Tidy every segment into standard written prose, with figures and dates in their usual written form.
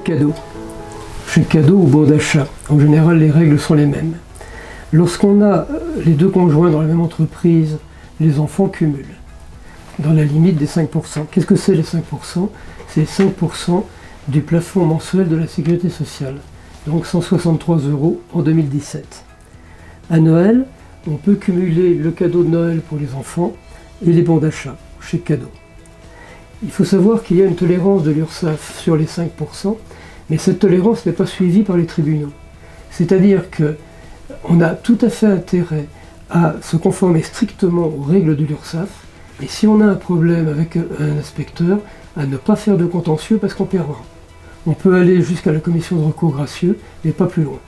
Cadeau. Chèque cadeau ou bon d'achat. En général, les règles sont les mêmes. Lorsqu'on a les deux conjoints dans la même entreprise, les enfants cumulent dans la limite des 5%. Qu'est-ce que c'est les 5%? C'est 5% du plafond mensuel de la sécurité sociale. Donc 163 € en 2017. À Noël, on peut cumuler le cadeau de Noël pour les enfants et les bons d'achat, chèque cadeau. Il faut savoir qu'il y a une tolérance de l'URSSAF sur les 5%, mais cette tolérance n'est pas suivie par les tribunaux. C'est-à-dire qu'on a tout à fait intérêt à se conformer strictement aux règles de l'URSSAF, et si on a un problème avec un inspecteur, à ne pas faire de contentieux parce qu'on perdra. On peut aller jusqu'à la commission de recours gracieux, mais pas plus loin.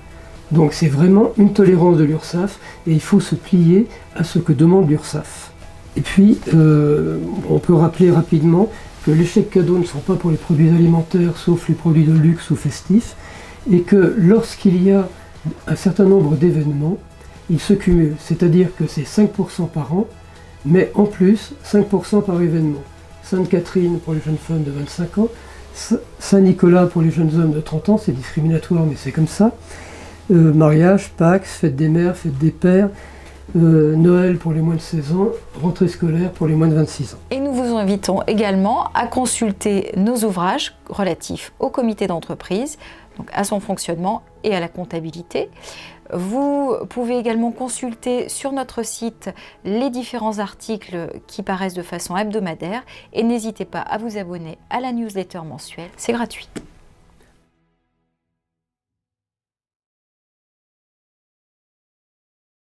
Donc c'est vraiment une tolérance de l'URSSAF, et il faut se plier à ce que demande l'URSSAF. Et puis, on peut rappeler rapidement que les chèques cadeaux ne sont pas pour les produits alimentaires, sauf les produits de luxe ou festifs, et que lorsqu'il y a un certain nombre d'événements, ils se cumulent, c'est-à-dire que c'est 5% par an, mais en plus 5% par événement. Sainte-Catherine pour les jeunes femmes de 25 ans, Saint-Nicolas pour les jeunes hommes de 30 ans, c'est discriminatoire mais c'est comme ça, mariage, Pâques, fête des mères, fête des pères, Noël pour les moins de 16 ans, rentrée scolaire pour les moins de 26 ans. Et nous vous invitons également à consulter nos ouvrages relatifs au comité d'entreprise, donc à son fonctionnement et à la comptabilité. Vous pouvez également consulter sur notre site les différents articles qui paraissent de façon hebdomadaire et n'hésitez pas à vous abonner à la newsletter mensuelle, c'est gratuit.